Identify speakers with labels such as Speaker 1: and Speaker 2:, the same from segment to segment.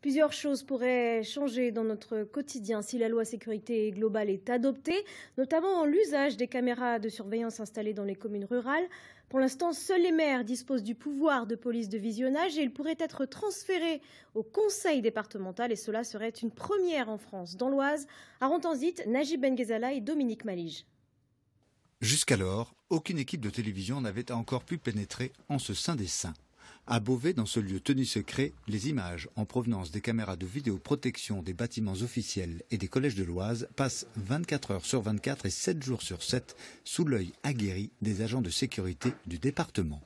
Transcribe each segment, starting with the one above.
Speaker 1: Plusieurs choses pourraient changer dans notre quotidien si la loi sécurité globale est adoptée, notamment l'usage des caméras de surveillance installées dans les communes rurales. Pour l'instant, seuls les maires disposent du pouvoir de police de visionnage et il pourrait être transféré au conseil départemental et cela serait une première en France. Dans l'Oise, à Rontanzit, Najib Benguezala et Dominique Malige.
Speaker 2: Jusqu'alors, aucune équipe de télévision n'avait encore pu pénétrer en ce sein des saints. À Beauvais, dans ce lieu tenu secret, les images en provenance des caméras de vidéoprotection des bâtiments officiels et des collèges de l'Oise passent 24 heures sur 24 et 7 jours sur 7 sous l'œil aguerri des agents de sécurité du département.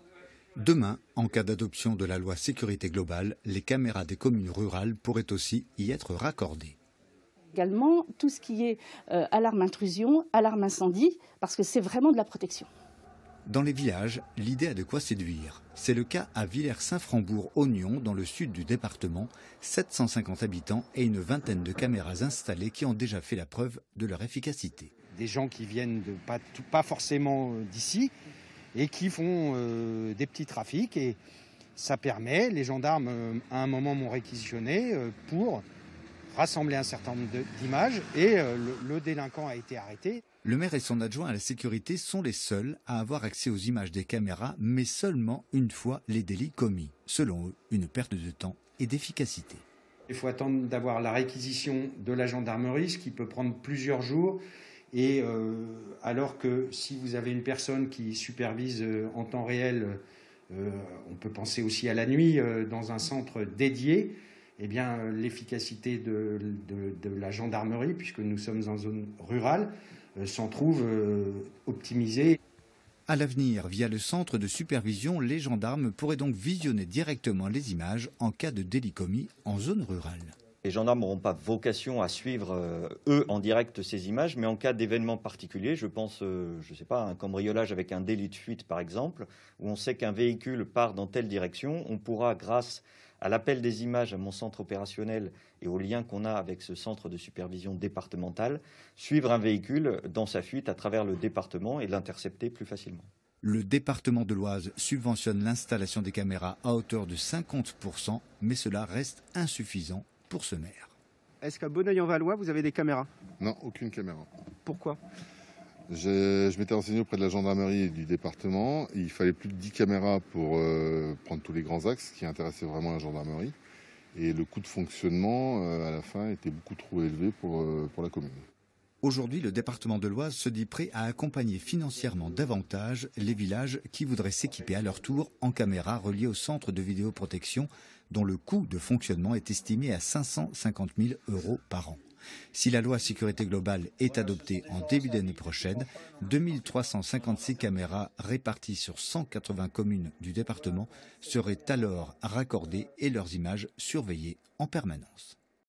Speaker 2: Demain, en cas d'adoption de la loi sécurité globale, les caméras des communes rurales pourraient aussi y être raccordées.
Speaker 3: Également, tout ce qui est alarme intrusion, alarme incendie, parce que c'est vraiment de la protection.
Speaker 2: Dans les villages, l'idée a de quoi séduire. C'est le cas à Villers-Saint-Frambourg-Oignon, dans le sud du département. 750 habitants et une vingtaine de caméras installées qui ont déjà fait la preuve de leur efficacité.
Speaker 4: Des gens qui viennent pas forcément d'ici et qui font des petits trafics. Et ça permet, les gendarmes à un moment m'ont réquisitionné pour rassembler un certain nombre d'images et le délinquant a été arrêté.
Speaker 2: Le maire et son adjoint à la sécurité sont les seuls à avoir accès aux images des caméras, mais seulement une fois les délits commis. Selon eux, une perte de temps et d'efficacité.
Speaker 4: Il faut attendre d'avoir la réquisition de la gendarmerie, ce qui peut prendre plusieurs jours. Et alors que si vous avez une personne qui supervise en temps réel, on peut penser aussi à la nuit dans un centre dédié, eh bien, l'efficacité de la gendarmerie, puisque nous sommes en zone rurale, s'en trouve optimisée.
Speaker 2: À l'avenir, via le centre de supervision, les gendarmes pourraient donc visionner directement les images en cas de délit commis en zone rurale.
Speaker 5: Les gendarmes n'auront pas vocation à suivre, eux, en direct ces images, mais en cas d'événement particulier, je pense, je ne sais pas, un cambriolage avec un délit de fuite, par exemple, où on sait qu'un véhicule part dans telle direction, on pourra, grâce à l'appel des images à mon centre opérationnel et au lien qu'on a avec ce centre de supervision départemental, suivre un véhicule dans sa fuite à travers le département et l'intercepter plus facilement.
Speaker 2: Le département de l'Oise subventionne l'installation des caméras à hauteur de 50%, mais cela reste insuffisant pour ce maire.
Speaker 6: Est-ce qu'à Bonneuil-en-Valois, vous avez des caméras?
Speaker 7: Non, aucune caméra.
Speaker 6: Pourquoi?
Speaker 7: Je m'étais renseigné auprès de la gendarmerie et du département. Il fallait plus de 10 caméras pour prendre tous les grands axes qui intéressaient vraiment la gendarmerie. Et le coût de fonctionnement, à la fin, était beaucoup trop élevé pour la commune.
Speaker 2: Aujourd'hui, le département de l'Oise se dit prêt à accompagner financièrement davantage les villages qui voudraient s'équiper à leur tour en caméras reliées au centre de vidéoprotection, dont le coût de fonctionnement est estimé à 550 000 € par an. Si la loi sécurité globale est adoptée en début d'année prochaine, 2356 caméras réparties sur 180 communes du département seraient alors raccordées et leurs images surveillées en permanence.